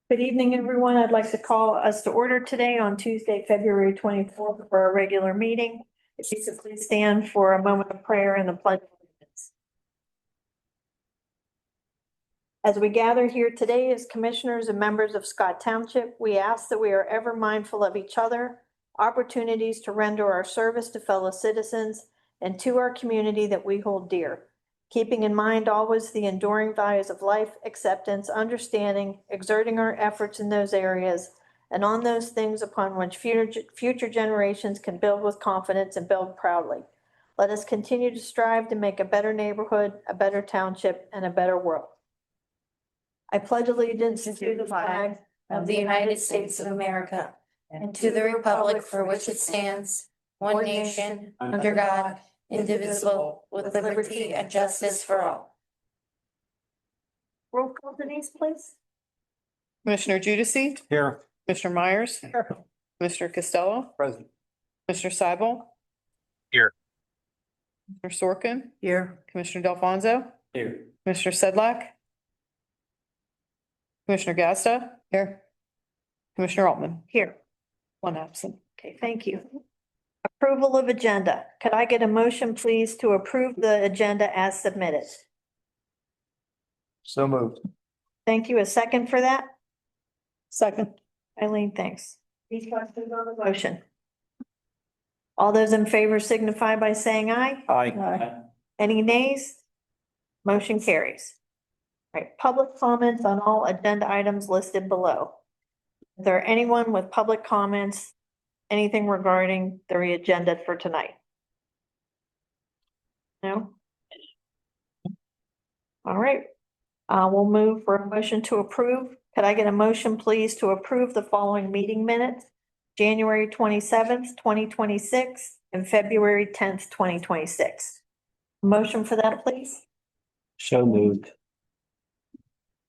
Good evening, everyone. I'd like to call us to order today on Tuesday, February 24th for our regular meeting. If you could please stand for a moment of prayer and the pledge of allegiance. As we gather here today as commissioners and members of Scott Township, we ask that we are ever mindful of each other, opportunities to render our service to fellow citizens and to our community that we hold dear, keeping in mind always the enduring values of life, acceptance, understanding, exerting our efforts in those areas, and on those things upon which future generations can build with confidence and build proudly. Let us continue to strive to make a better neighborhood, a better township, and a better world. I pledge allegiance to the flag of the United States of America and to the republic for which it stands, one nation, under God, indivisible, with liberty and justice for all. Roll call, Denise, please. Commissioner Judici, Here. Commissioner Myers, Here. Commissioner Costello, Present. Commissioner Seibel. Here. Commissioner Sorkin, Here. Commissioner Delfonso, Here. Commissioner Sedlak, Commissioner Gasta, Here. Commissioner Altman, Here. one absent. Okay, thank you. Approval of agenda. Could I get a motion, please, to approve the agenda as submitted? So moved. Thank you. A second for that? Second. Eileen, thanks. These questions on the motion. All those in favor signify by saying aye. Aye. Any nays? Motion carries. All right, public comments on all agenda items listed below. Is there anyone with public comments, anything regarding the agenda for tonight? No? All right, we'll move for a motion to approve. Could I get a motion, please, to approve the following meeting minutes? January 27th, 2026 and February 10th, 2026. Motion for that, please. So moved.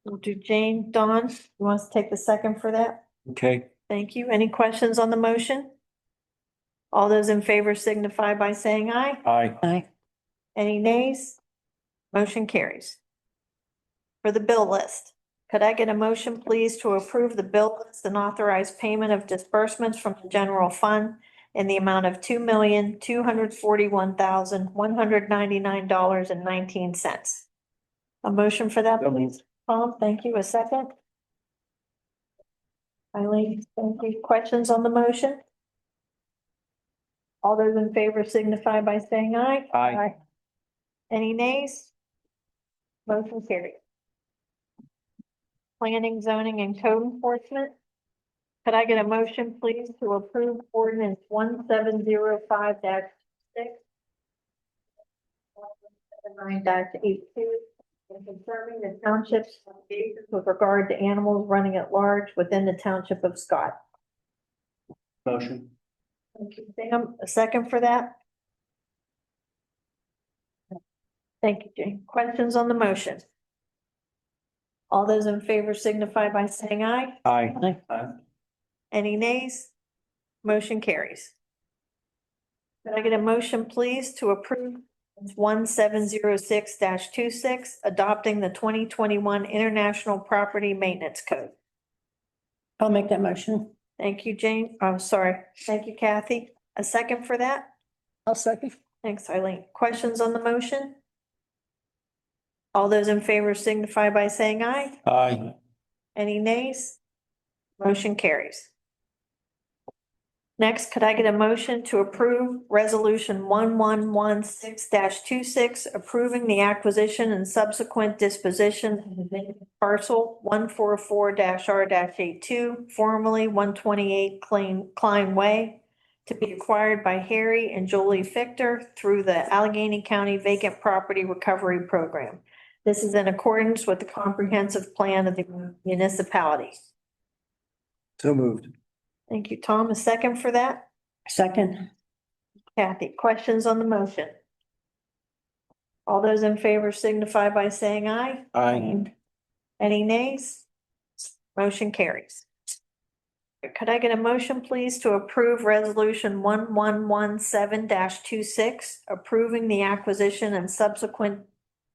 We'll do Jane. Dawn, you want us to take the second for that? Okay. Thank you. Any questions on the motion? All those in favor signify by saying aye. Aye. Aye. Any nays? Motion carries. For the bill list, could I get a motion, please, to approve the bill list and authorize payment of disbursements from the general fund in the amount of $2,241,199.19. A motion for that, So please? moved. Tom, thank you. A second? Eileen, thank you. Questions on the motion? All those in favor signify by saying aye. Aye. Any nays? Motion carried. Planning, zoning, and code enforcement. Could I get a motion, please, to approve ordinance 1705-6? 9-82, and confirming the township's obligations with regard to animals running at large within the township of Scott. Motion. Thank you, Sam. A second for that? Thank you, Jane. Questions on the motion? All those in favor signify by saying aye. Aye. Any nays? Motion carries. Could I get a motion, please, to approve 1706-26, adopting the 2021 International Property Maintenance Code? I'll make that motion. Thank you, Jane. Oh, sorry. Thank you, Kathy. A second for that? I'll second. Thanks, Eileen. Questions on the motion? All those in favor signify by saying aye. Aye. Any nays? Motion carries. Next, could I get a motion to approve resolution 1116-26, approving the acquisition and subsequent disposition of the vacant parcel 144-R-82, formerly 128 Klein Way, to be acquired by Harry and Jolie Fichter through the Allegheny County Vacant Property Recovery Program. This is in accordance with the comprehensive plan of the municipality. So moved. Thank you, Tom. A second for that? Second. Kathy, questions on the motion? All those in favor signify by saying aye. Aye. Any nays? Motion carries. Could I get a motion, please, to approve resolution 1117-26, approving the acquisition and subsequent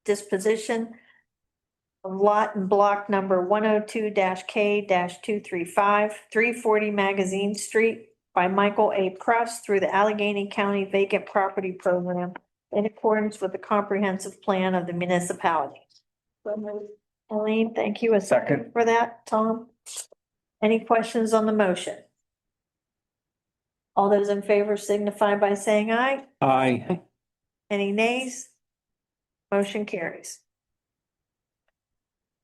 disposition lot and block number 102-K-235, 340 Magazine Street by Michael A. Press through the Allegheny County Vacant Property Program in accordance with the comprehensive plan of the municipality. Elaine, thank you. A second for that, Tom? Any questions on the motion? All those in favor signify by saying aye. Aye. Any nays? Motion carries.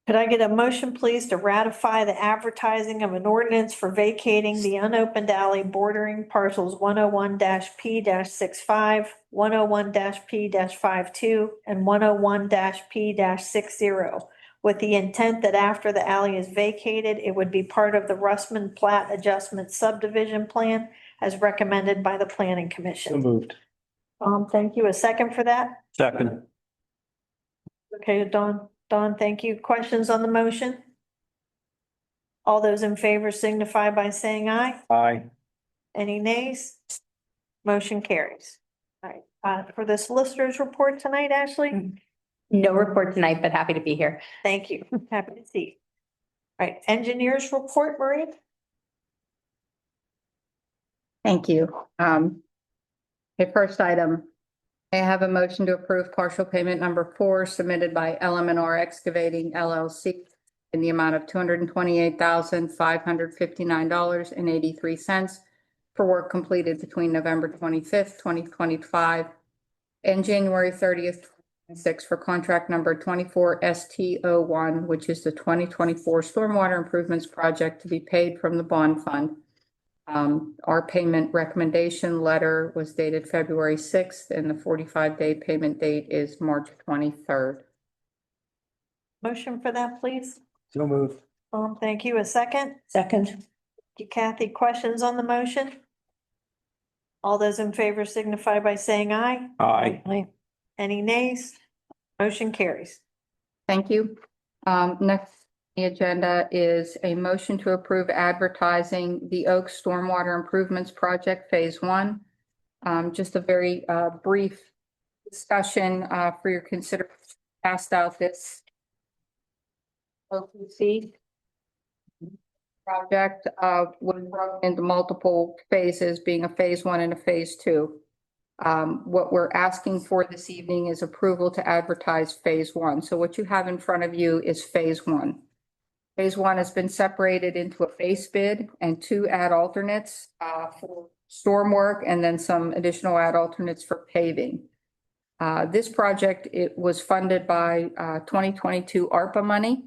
Could I get a motion, please, to ratify the advertising of an ordinance for vacating the unopened alley bordering parcels 101-P-65, 101-P-52, and 101-P-60, with the intent that after the alley is vacated, it would be part of the Russman Plat Adjustment Subdivision Plan as recommended by the Planning So Commission. moved. Thank you. A second for that? Second. Okay, Don, thank you. Questions on the motion? All those in favor signify by saying aye. Aye. Any nays? Motion carries. All right, for the solicitor's report tonight, Ashley? No report tonight, but happy to be here. Thank you. Happy to see you. All right, engineers report, Marie? Thank you. The first item, I have a motion to approve partial payment number 4 submitted by LM&R Excavating LLC in the amount of $228,559.83 for work completed between November 25th, 2025 and January 30th, 2026 for contract number 24ST01, which is the 2024 Stormwater Improvements Project to be paid from the bond fund. Our payment recommendation letter was dated February 6th and the 45-day payment date is March 23rd. Motion for that, please. So moved. Thank you. A second? Second. Thank you, Kathy. Questions on the motion? All those in favor signify by saying aye. Aye. Any nays? Motion carries. Thank you. Next on the agenda is a motion to approve advertising the Oak Stormwater Improvements Project Phase 1. Just a very brief discussion for your consideration. Passed out this OPC project was broken into multiple phases, being a phase 1 and a phase 2. What we're asking for this evening is approval to advertise phase 1. So what you have in front of you is phase 1. Phase 1 has been separated into a base bid and 2 ad alternates for storm work and then some additional ad alternates for paving. This project, it was funded by 2022 ARPA money.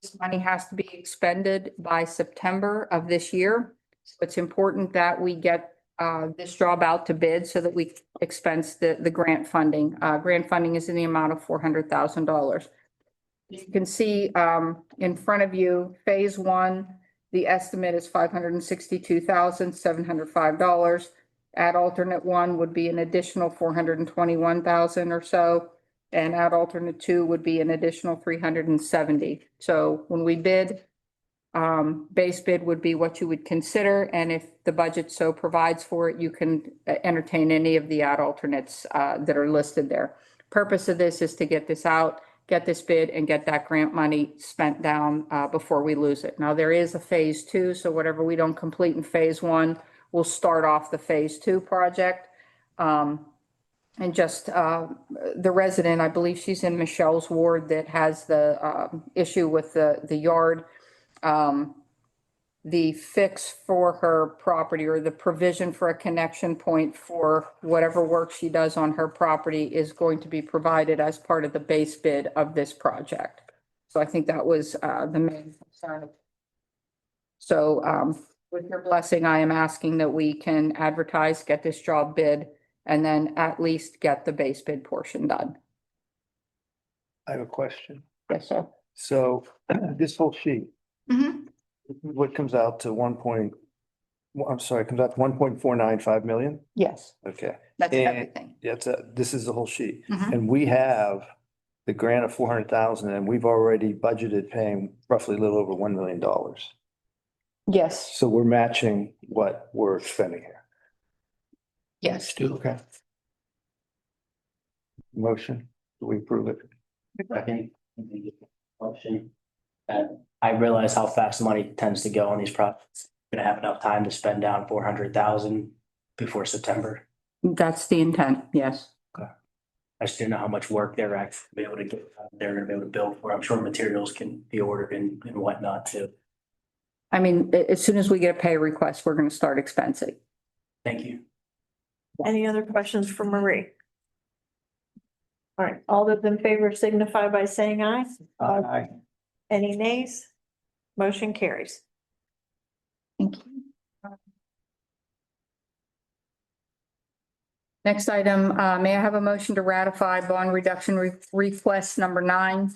This money has to be expended by September of this year. So it's important that we get this job out to bid so that we expense the grant funding. Grant funding is in the amount of $400,000. You can see in front of you, phase 1, the estimate is $562,705. Ad alternate 1 would be an additional $421,000 or so. And ad alternate 2 would be an additional $370,000. So when we bid, base bid would be what you would consider. And if the budget so provides for it, you can entertain any of the ad alternates that are listed there. Purpose of this is to get this out, get this bid and get that grant money spent down before we lose it. Now there is a phase 2. So whatever we don't complete in phase 1, we'll start off the phase 2 project. And just the resident, I believe she's in Michelle's ward that has the issue with the yard. The fix for her property or the provision for a connection point for whatever work she does on her property is going to be provided as part of the base bid of this project. So I think that was the main concern. So with your blessing, I am asking that we can advertise, get this job bid, and then at least get the base bid portion done. I have a question. Yes, sir. So this whole sheet, Mhm. what comes out to comes out to 1.495 million? Yes, Okay. that's And- everything. This is the whole sheet. Mhm. And we have the grant of 400,000 and we've already budgeted paying roughly a little over $1 million. Yes, So we're matching what we're spending here. yes. Okay. Motion, do we approve it? Option. I realize how fast money tends to go on these projects. Gonna have enough time to spend down 400,000 before September. That's the intent, yes. I just didn't know how much work they're actually be able to get, they're gonna be able to build for. I'm sure materials can be ordered and whatnot too. I mean, as soon as we get a pay request, we're gonna start expensing. Thank you. Any other questions for Marie? All right, all those in favor signify by saying aye. Aye. Any nays? Motion carries. Thank you. Next item, may I have a motion to ratify bond reduction request number 9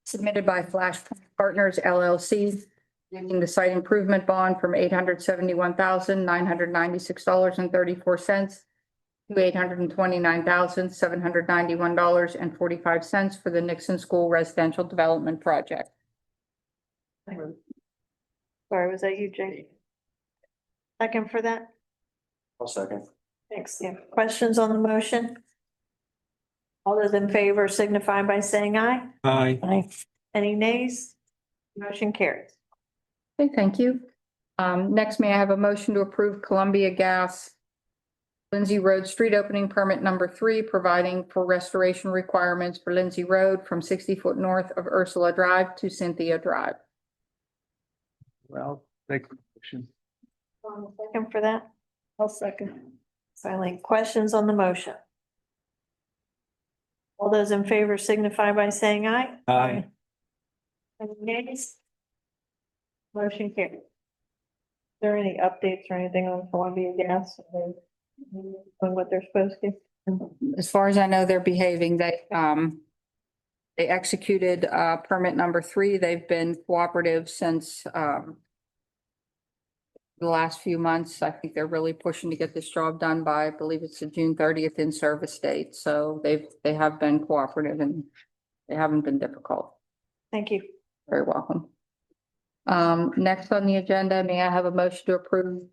submitted by Flash Partners LLC, using the site improvement bond from $871,996.34 to $829,791.45 for the Nixon School Residential Development Project. Sorry, was that you, Jake? Second for that? I'll second. Thanks. Yeah. Questions on the motion? All those in favor signify by saying aye. Aye. Any nays? Motion carries. Okay, thank you. Next, may I have a motion to approve Columbia Gas Lindsay Road Street Opening Permit number 3, providing for restoration requirements for Lindsay Road from 60 foot north of Ursula Drive to Cynthia Drive. Well, thank you. Second for that? I'll second. Finally, questions on the motion? All those in favor signify by saying aye. Aye. Any nays? Motion carried. Is there any updates or anything on Columbia Gas? Are they doing what they're supposed to? As far as I know, they're behaving. They executed permit number 3. They've been cooperative since the last few months. I think they're really pushing to get this job done by, I believe it's the June 30th in service date. So they have been cooperative and they haven't been difficult. Thank you. Very welcome. Next on the agenda, may I have a motion to approve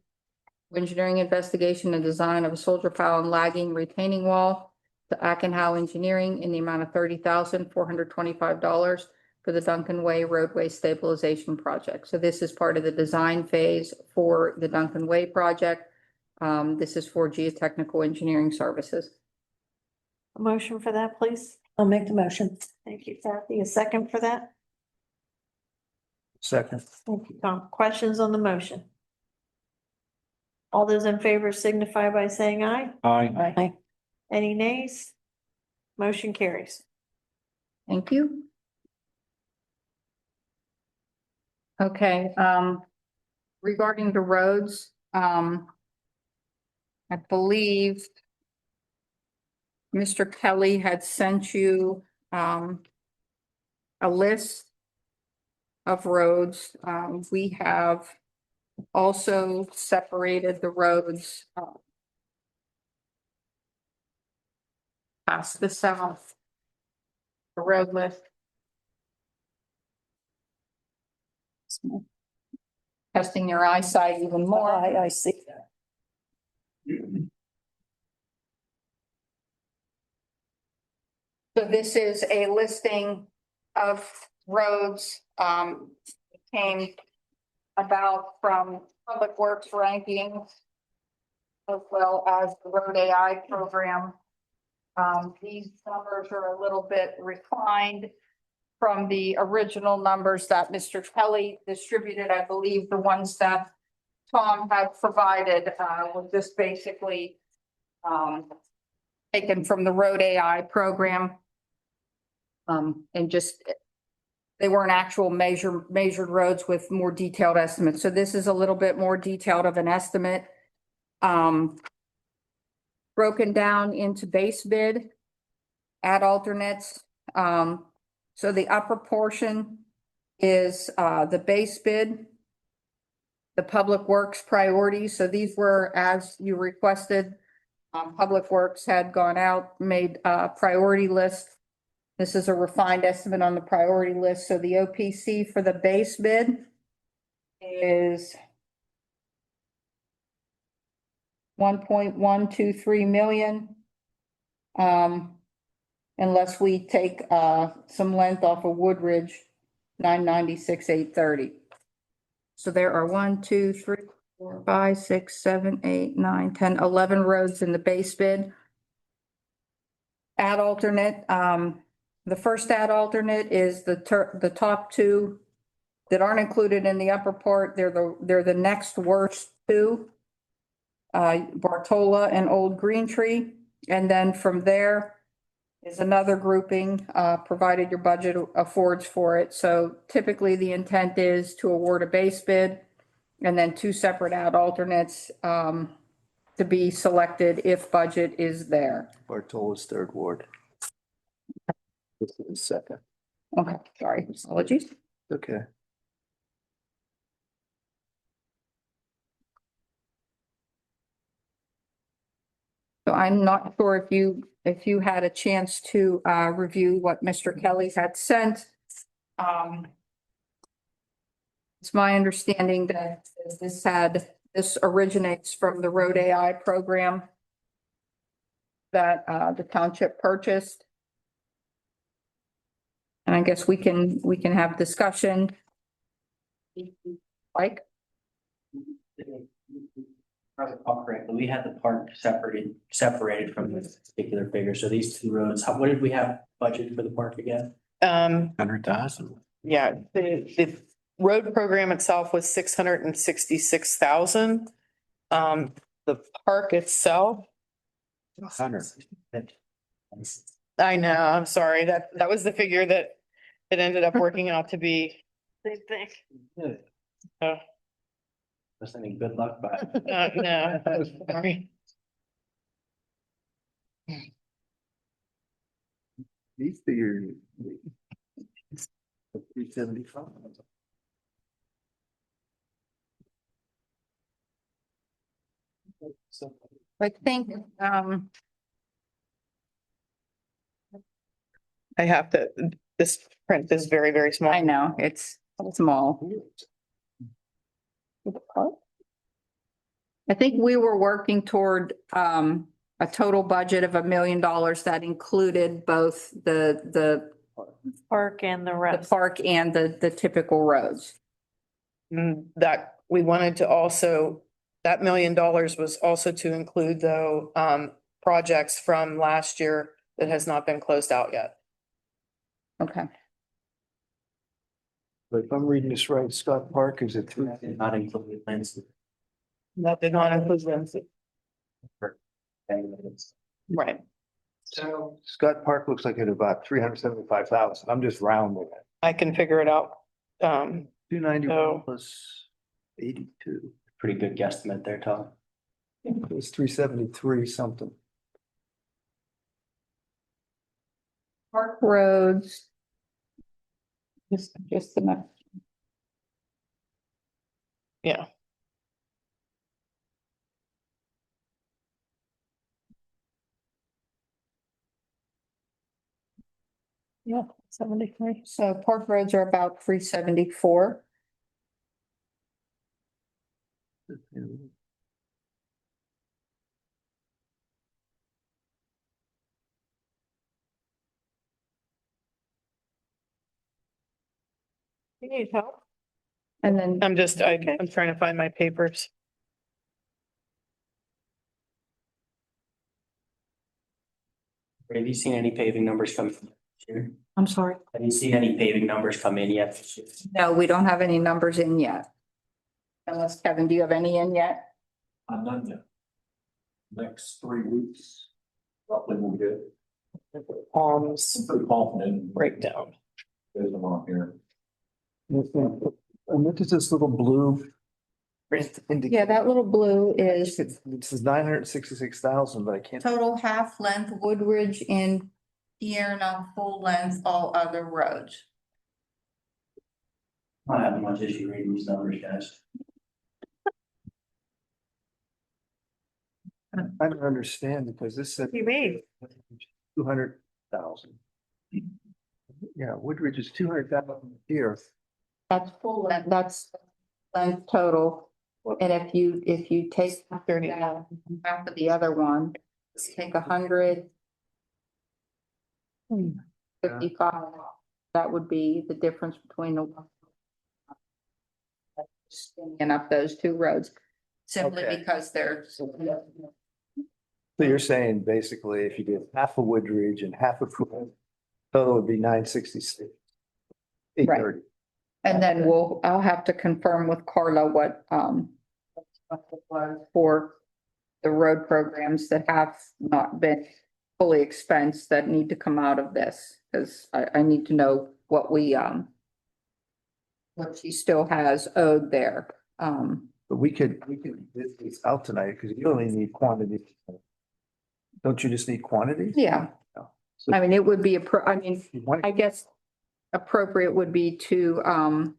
engineering investigation and design of a soldier pile and lagging retaining wall to Ackenhow Engineering in the amount of $30,425 for the Duncan Way roadway stabilization project. So this is part of the design phase for the Duncan Way project. This is for geotechnical engineering services. A motion for that, please. I'll make the motion. Thank you, Kathy. A second for that? Second. Thank you, Tom. Questions on the motion? All those in favor signify by saying aye. Aye. Any nays? Motion carries. Thank you. Okay, regarding the roads, I believe Mr. Kelly had sent you a list of roads. We have also separated the roads past the south, the road list. Testing your eyesight even more. I see. So this is a listing of roads, came about from Public Works rankings as well as the Road AI program. These numbers are a little bit refined from the original numbers that Mr. Kelly distributed. I believe the ones that Tom had provided were just basically taken from the Road AI program. And just, they weren't actual measured roads with more detailed estimates. So this is a little bit more detailed of an estimate. Broken down into base bid, add alternates. So the upper portion is the base bid, the Public Works priorities. So these were as you requested. Public Works had gone out, made a priority list. This is a refined estimate on the priority list. So the OPC for the base bid is $1.123 million. unless we take some length off of Woodridge, 996, 830. So there are 1, 2, 3, 4, 5, 6, 7, 8, 9, 10, 11 roads in the base bid. Add alternate, the first add alternate is the top two that aren't included in the upper part. They're the next worst two. Bartola and Old Green Tree. And then from there is another grouping, provided your budget affords for it. So typically the intent is to award a base bid and then two separate add alternates, to be selected if budget is there. Bartola's third ward. This is second. Okay, sorry, apologies. Okay. So I'm not sure if you had a chance to review what Mr. Kelly had sent. It's my understanding that this originates from the Road AI program that the township purchased. And I guess we can have discussion. Mike? Correctly, we had the park separated from this particular figure. So these two roads, what did we have budgeted for the park again? 100,000. Yeah, the road program itself was 666,000. The park itself, 100. I know, I'm sorry, that was the figure that it ended up working out to be. Same thing. Oh. Was any good luck, but. No, sorry. These figures. 375. I think, I have to, this print is very, very small. I know, it's small. I think we were working toward a total budget of $1 million that included both the Park and the rest. park and the typical roads. That we wanted to also, that $1 million was also to include though, projects from last year that has not been closed out yet. Okay. But if I'm reading this right, Scott Park is at three. Did not include landscape. That did not include Lindsay. Right. So Scott Park looks like at about 375,000. I'm just rounding it. I can figure it out. 291 Oh. plus 82. Pretty good guesstimate there, Tom. It was 373 something. Park roads. Just the next. Yeah. Yeah, 73. So park roads are about 374. You need help? And then I'm trying to find my papers. Have you seen any paving numbers come from this year? I'm sorry. Have you seen any paving numbers come in yet? this year? No, we don't have any numbers in yet. Unless Kevin, do you have any in yet? I'm done yet. Next 3 weeks, roughly will get pretty confident. Breakdown. There's them on here. And what is this little blue? Yeah, that little blue is It says 966,000, but I can't. total half length Woodridge and Tierna full length all other roads. Not having much issue reading these numbers, guys. I don't understand because this said. You mean? 200,000. Yeah, Woodridge is 200,000 here. That's full length, that's length total. And if you take 30. half of the other one, take 100. 55, that would be the difference between the one. And up those two roads, simply Okay. because they're. So you're saying basically if you did half of Woodridge and half of Cruden, total would be 966. 830. And then I'll have to confirm with Carla what, for the road programs that have not been fully expensed that need to come out of this, because I need to know what what she still has owed there. But we could bid these out tonight because you only need quantity. Don't you just need quantity? Yeah. So I mean, it would be, you want- I guess appropriate would be to,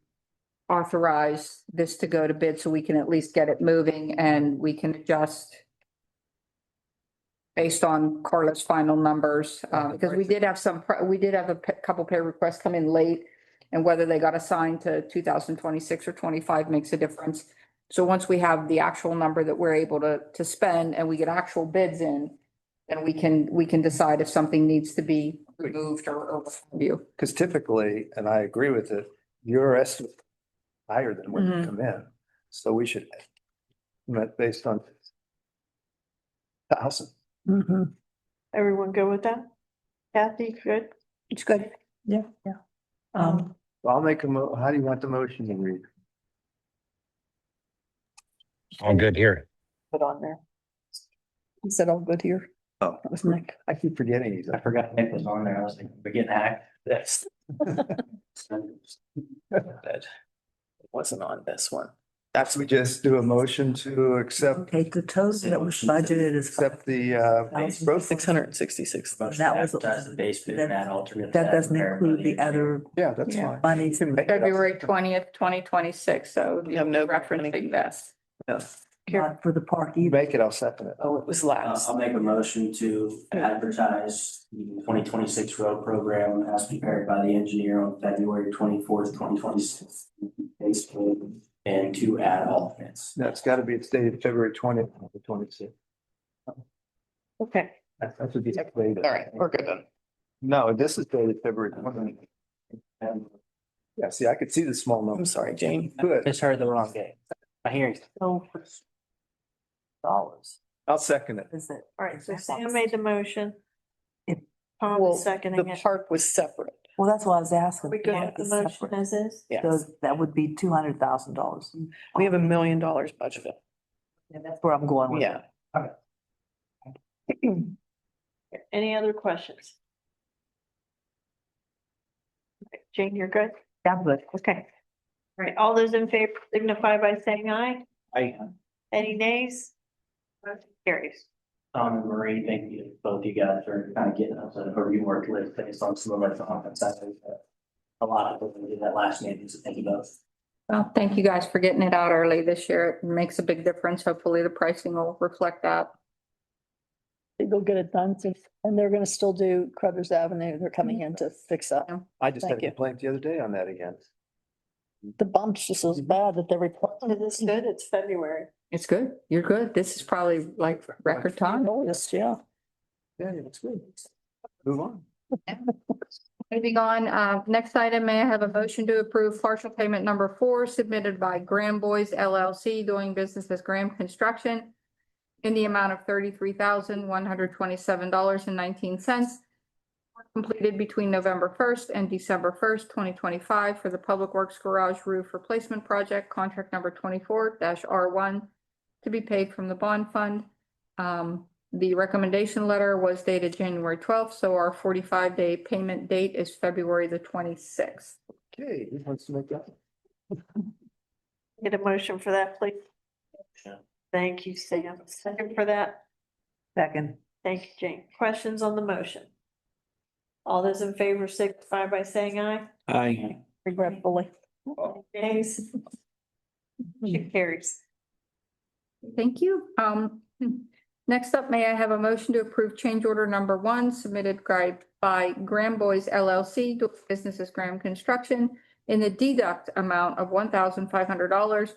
authorize this to go to bid so we can at least get it moving and we can adjust based on Carla's final numbers, because we did have a couple pay requests come in late, and whether they got assigned to 2026 or 25 makes a difference. So once we have the actual number that we're able to spend and we get actual bids in, then we can decide if something needs to be removed or what have you. Because typically, and I agree with it, your estimate is higher than when you Mhm. come in. So we should, based on 1,000. Everyone go with that? Kathy, good? It's good. Yeah, yeah. Um, I'll make how do you want the motion to read? All good here. put on there. Is that all good here? Oh, That was Nick. I keep forgetting these. I forgot Nick was on there. I was like, we're getting hacked. Yes. It wasn't on this one. That's, we just do a motion to accept, Okay, the total that was budgeted is accept the, growth. 666. That was- Advertise the base bid and add alternate. that doesn't include the other Yeah, that's Yeah. fine. monies. February 20th, 2026, so You have no referencing this. Not for the park You either. make it, I'll second it. Oh, it was last. I'll make a motion to advertise the 2026 road program as prepared by the engineer on February 24th, 2026. Base bid and to add alternates. That's got to be dated February 20th, 26th. Okay. That should be. All right, we're good then. No, this is dated February 20th. And, yeah, see, I could see the small I'm number. sorry, Jane. Good. Just heard the wrong day. My hearing. Dollars. I'll second it. Is it? All right, so Sam made the motion. It- Tom Well, is seconding the it. park was separate. Well, that's what I was asking. We good with Park the is motion separate. as is? Yeah, So that would be $200,000. we have $1 million budgeted. Yeah, that's where I'm going with it. Yeah. Any other questions? Jane, you're good? Yeah, but Okay. All right, all those in favor signify by saying aye. I, Any nays? Motion carries. Tom and Marie, thank you, both you guys for kind of getting us a reworked list based on some of our comments. I think that a lot of people did that last meeting, so thank you both. Well, thank you guys for getting it out early this year. It makes a big difference. Hopefully the pricing will reflect that. They'll get it done, and they're gonna still do Crothers Avenue. They're coming in to fix that. I just had Thank a you. complaint the other day on that again. The bump's just as bad that they're replacing. Is this good? It's February. It's good. You're good. This is probably like record time. Oh, yes, yeah. Yeah, that's good. Move on. Moving on, next item, may I have a motion to approve partial payment number 4 submitted by Graham Boys LLC doing business as Graham Construction in the amount of $33,127.19. Completed between November 1st and December 1st, 2025 for the Public Works Garage Roof Replacement Project, contract number 24-R1 to be paid from the bond fund. The recommendation letter was dated January 12th, so our 45-day payment date is February the 26th. Okay, who wants to make that? Get a motion for that, please. Yeah. Thank you, Sam. Second for that. Second. Thank you, Jane. Questions on the motion? All those in favor signify by saying aye. Aye. Regretfully. Nays? Motion carries. Thank you. Next up, may I have a motion to approve change order number 1 submitted by Graham Boys LLC, doing business as Graham Construction, in the deduct amount of $1,500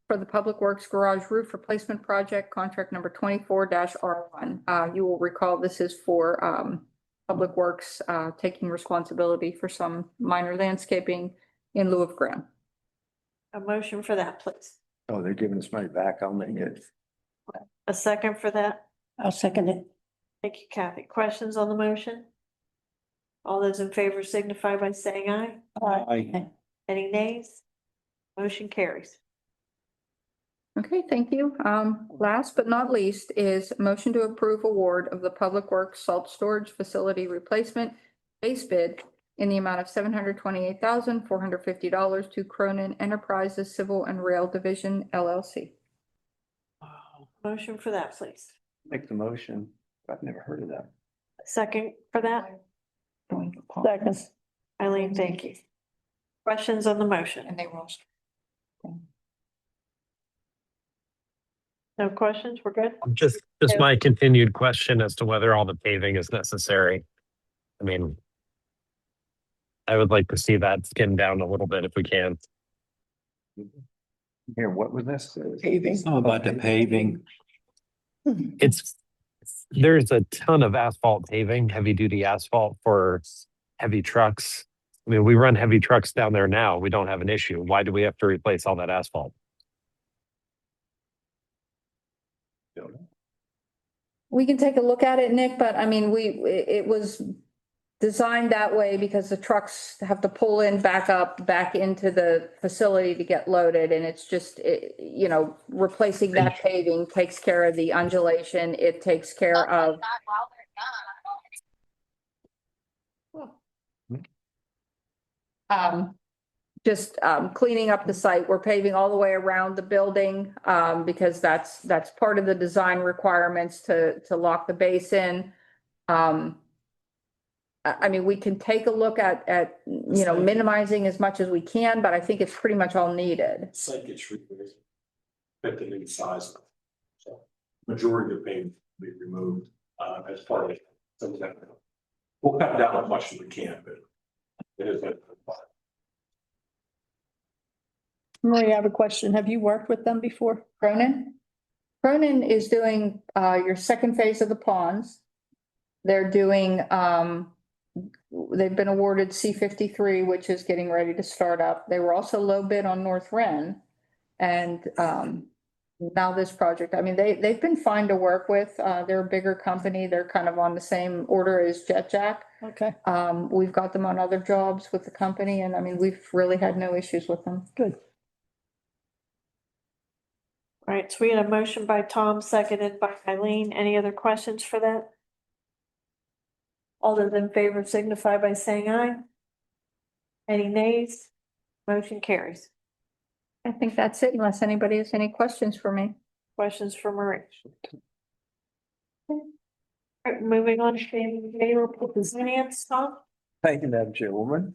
for the Public Works Garage Roof Replacement Project, contract number 24-R1. You will recall this is for Public Works, taking responsibility for some minor landscaping in lieu of grant. A motion for that, please. Oh, they're giving us money back. I'll make it. A second for that. I'll second it. Thank you, Kathy. Questions on the motion? All those in favor signify by saying aye. Aye. Any nays? Motion carries. Okay, thank you. Last but not least is motion to approve award of the Public Works Salt Storage Facility Replacement base bid in the amount of $728,450 to Cronin Enterprises Civil and Rail Division LLC. Motion for that, please. Make the motion. I've never heard of that. Second for that. Second. Eileen, thank you. Questions on the motion? And they were all. No questions? We're good? Just my continued question as to whether all the paving is necessary. I mean, I would like to see that skin down a little bit if we can. Here, what was this? Paving. How about the paving? There's a ton of asphalt paving, heavy duty asphalt for heavy trucks. I mean, we run heavy trucks down there now. We don't have an issue. Why do we have to replace all that asphalt? We can take a look at it, Nick, but I mean, it was designed that way because the trucks have to pull in back into the facility to get loaded. And it's just, replacing that paving takes care of the undulation. It takes care of. Just cleaning up the site. We're paving all the way around the building because that's part of the design requirements to lock the base in. I mean, we can take a look at minimizing as much as we can, but I think it's pretty much all needed. Site gets replaced. Fit the new size. So majority of the pavement will be removed as part of it. So we'll cut down as much as we can, but it is a. Marie, I have a question. Have you worked with them before? Cronin is doing your second phase of the ponds. They're doing they've been awarded C53, which is getting ready to start up. They were also low bid on North Ren. And now this project, I mean, they've been fine to work with. They're a bigger company. They're kind of on the same order as JetJack. Okay, We've got them on other jobs with the company, and I mean, we've really had no issues with them. good. All right, so we had a motion by Tom, seconded by Eileen. Any other questions for that? All those in favor signify by saying aye. Any nays? Motion carries. I think that's it, unless anybody has any questions for me. Questions for Marie? All right, moving on to committee report of finance, Tom. Thank you, Madam Chairwoman.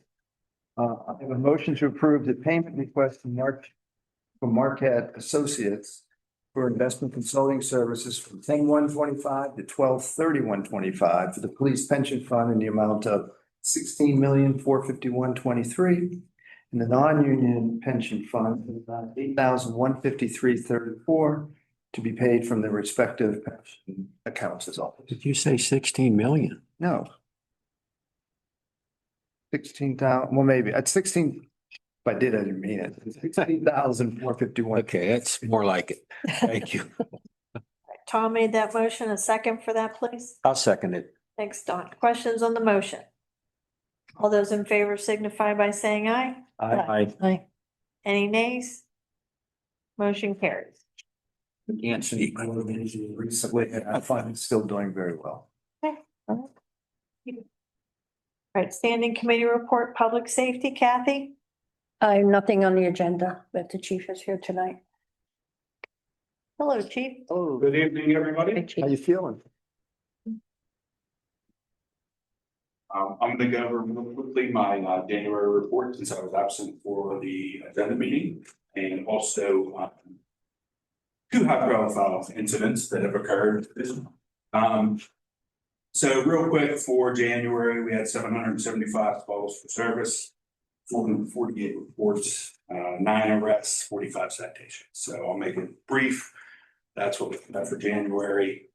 I have a motion to approve the payment request from Marquette Associates for investment consulting services from 10/1/25 to 12/31/25 for the police pension fund in the amount of $16,451,23, and the non-union pension fund $8,153.34 to be paid from the respective pension accounts as always. Did you say 16 million? No. 16,000, well, maybe it's 16. If I did, I didn't mean it. 16,451. Okay, that's more like it. Thank you. Tom made that motion. A second for that, please. I'll second it. Thanks, Don. Questions on the motion? All those in favor signify by saying aye. Aye. Any nays? Motion carries. Anthony. Recently, and I find it's still doing very well. All right, standing committee report, public safety, Kathy? I have nothing on the agenda, but the chief is here tonight. Hello, chief. Oh, Good evening, everybody. how you feeling? I'm gonna go over real quickly my January report since I was absent for the agenda meeting, and also two high-profile incidents that have occurred this month. So real quick, for January, we had 775 calls for service, 448 reports, 9 arrests, 45 citations. So I'll make it brief. That's what we had for January.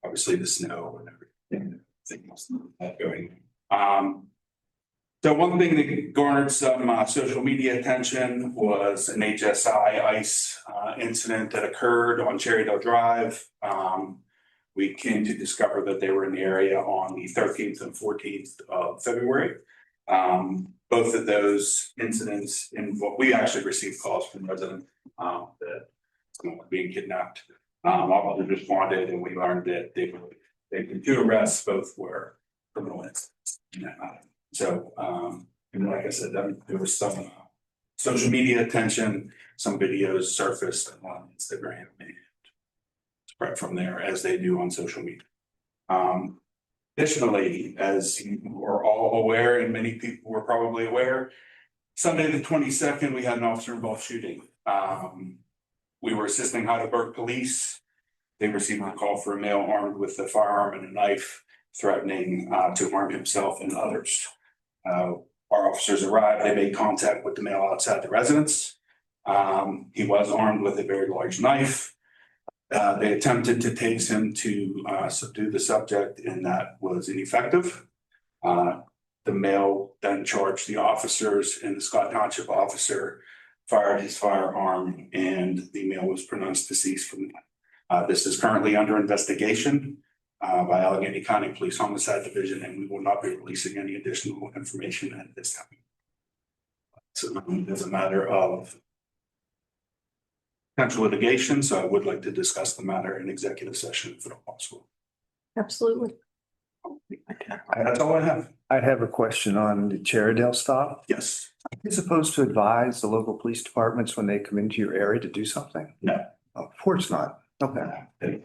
Obviously the snow and everything things going. So one thing that garnered some social media attention was an HSI ICE incident that occurred on Cherrydale Drive. We came to discover that they were in the area on the 13th and 14th of February. Both of those incidents we actually received calls from residents that someone was being kidnapped. Officers responded and we learned that they did 2 arrests, both were criminal incidents. So, and like I said, there was some social media attention, some videos surfaced on Instagram and spread from there as they do on social media. Additionally, as you are all aware, and many people were probably aware, Sunday the 22nd, we had an officer-involved shooting. We were assisting Heidelberg police. They received a call for a male armed with a firearm and a knife, threatening to harm himself and others. Our officers arrived, they made contact with the male outside the residence. He was armed with a very large knife. They attempted to tase him to subdue the subject, and that was ineffective. The male then charged the officers, and the Scott Township officer fired his firearm, and the male was pronounced deceased from that. This is currently under investigation by Allegheny County Police Homicide Division, and we will not be releasing any additional information at this time. So it's a matter of potential litigation, so I would like to discuss the matter in executive session if at all possible. Absolutely. That's all I have. I have a question on the Cherrydale stop. Yes. Are you supposed to advise the local police departments when they come into your area to do something? No. Of course not. Okay.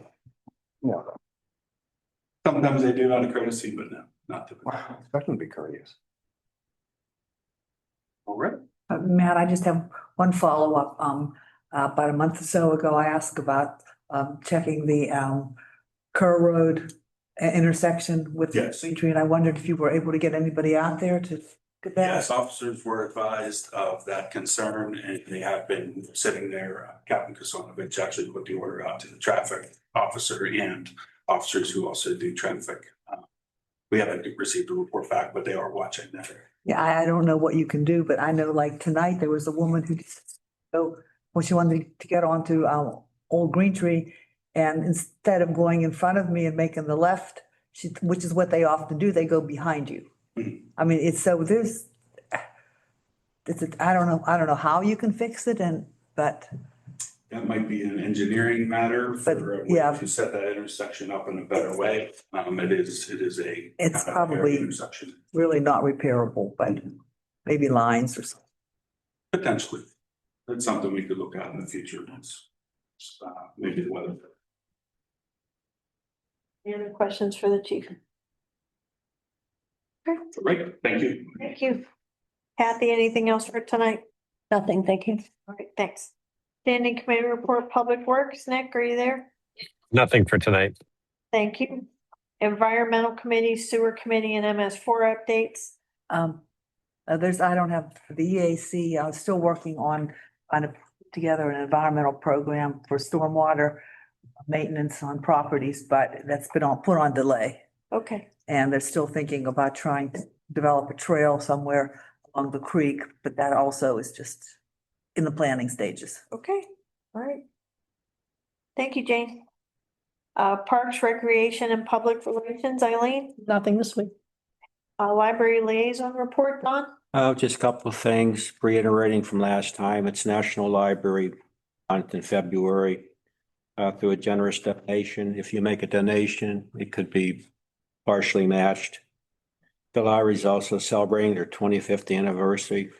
Yeah. Sometimes they do out of courtesy, but no, not typically. Wow, that can be courteous. All right. Matt, I just have one follow-up. About a month or so ago, I asked about checking the Kerr Road intersection with Yes. Green Tree, and I wondered if you were able to get anybody out there to get that? Yes, officers were advised of that concern and they have been sitting there. Captain Kasanovich actually put the order out to the traffic officer and officers who also do traffic. We haven't received a report back, but they are watching that. Yeah, I don't know what you can do, but I know like tonight there was a woman who, she wanted to get onto Old Green Tree. And instead of going in front of me and making the left, which is what they often do, they go behind you. Mhm. I mean, I don't know how you can fix it but. That might be an engineering matter for But, yeah. to set that intersection up in a better way. It is a. It's probably intersection. really not repairable, but maybe lines or something. Potentially. That's something we could look at in the future. Maybe the weather. Any other questions for the chief? Right, thank you. Thank you. Kathy, anything else for tonight? Nothing, thank you. All right, thanks. Standing committee report, Public Works. Nick, are you there? Nothing for tonight. Thank you. Environmental Committee, Sewer Committee, and MS4 updates. I don't have the EAC. I was still working on trying to put together an environmental program for stormwater maintenance on properties, but that's been put on delay. Okay, And they're still thinking about trying to develop a trail somewhere along the creek, but that also is just in the planning stages. okay, all right. Thank you, Jane. Parks, Recreation, and Public Relations, Eileen. Nothing this week. Library Liaison Report, Don. Just a couple of things, reiterating from last time, it's National Library Month in February. Through a generous donation. If you make a donation, it could be partially matched. The library is also celebrating their 25th anniversary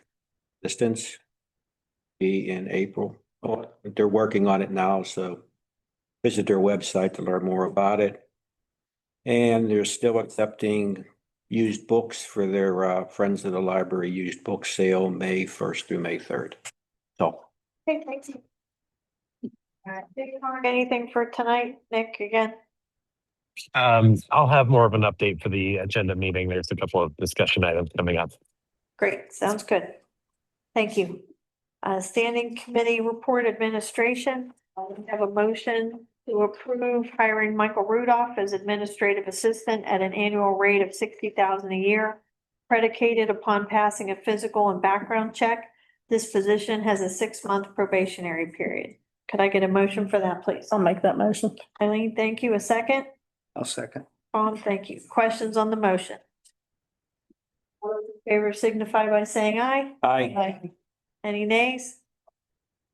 distance. Be in April. Oh, they're working on it now, so visit their website to learn more about it. And they're still accepting used books for their Friends of the Library used book sale, May 1st through May 3rd. So. Okay, thanks. Anything for tonight, Nick, again? I'll have more of an update for the agenda meeting. There's a couple of discussion items coming up. Great, sounds good. Thank you. Standing Committee Report Administration. We have a motion to approve hiring Michael Rudolph as administrative assistant at an annual rate of $60,000 a year, predicated upon passing a physical and background check. This position has a 6-month probationary period. Could I get a motion for that, please? I'll make that motion. Eileen, thank you. A second? I'll second. Tom, thank you. Questions on the motion? All those in favor signify by saying aye. Aye. Aye. Any nays?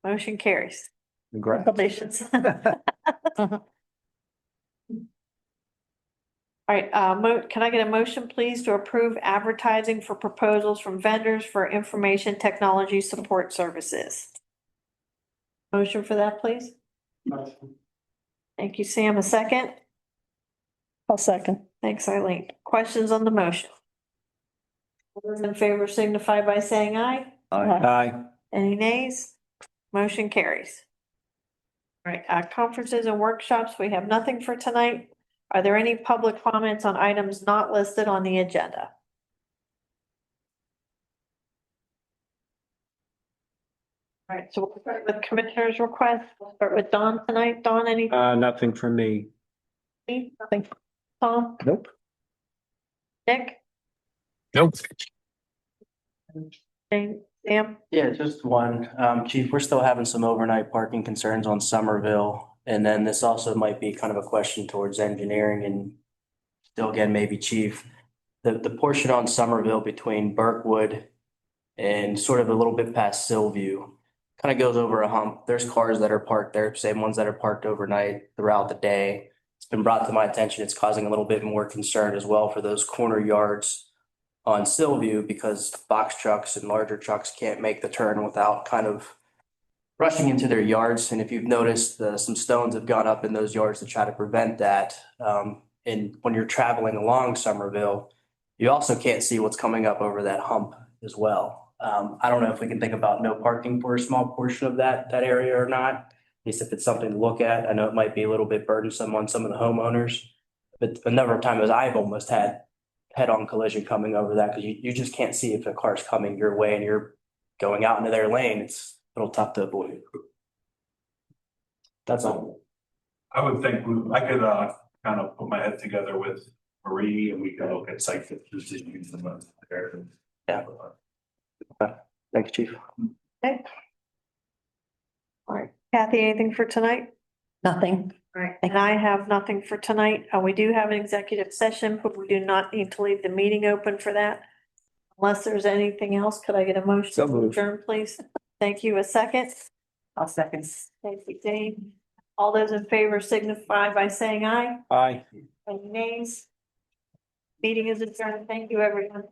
Motion carries. Congratulations. Congratulations. All right, can I get a motion, please, to approve advertising for proposals from vendors for information technology support services? Motion for that, please? Thank you, Sam. A second? I'll second. Thanks, Eileen. Questions on the motion? All those in favor signify by saying aye. Aye. Any nays? Motion carries. All right, conferences and workshops, we have nothing for tonight. Are there any public comments on items not listed on the agenda? All right, so we'll start with commissioners' requests. We'll start with Don tonight. Don, any? Nothing from me. Nothing. Tom? Nope. Nick? Nope. Jane? Sam? Yeah, just one. Chief, we're still having some overnight parking concerns on Somerville. And then this also might be kind of a question towards engineering and still again, maybe Chief. The portion on Somerville between Burkwood and sort of a little bit past Sillview kind of goes over a hump. There's cars that are parked there, same ones that are parked overnight throughout the day. It's been brought to my attention. It's causing a little bit more concern as well for those corner yards on Sillview because box trucks and larger trucks can't make the turn without kind of rushing into their yards. And if you've noticed, some stones have gone up in those yards to try to prevent that. And when you're traveling along Somerville, you also can't see what's coming up over that hump as well. I don't know if we can think about no parking for a small portion of that area or not. At least if it's something to look at. I know it might be a little bit burdensome on some of the homeowners, but a number of times I've almost had head-on collision coming over that because you just can't see if a car's coming your way and you're going out into their lane. It's a little tough to avoid. That's all. I would think I could kind of put my head together with Marie and we can look at site decisions there. Yeah. Thanks, Chief. Okay. All right, Kathy, anything for tonight? Nothing. All right, and I have nothing for tonight. We do have an executive session, but we do not need to leave the meeting open for that. Unless there's anything else, could I get a motion So to moved. adjourn, please? Thank you. A second? I'll second. Thank you, Dave. All those in favor signify by saying aye. Aye. Any nays? Meeting is adjourned. Thank you, everyone.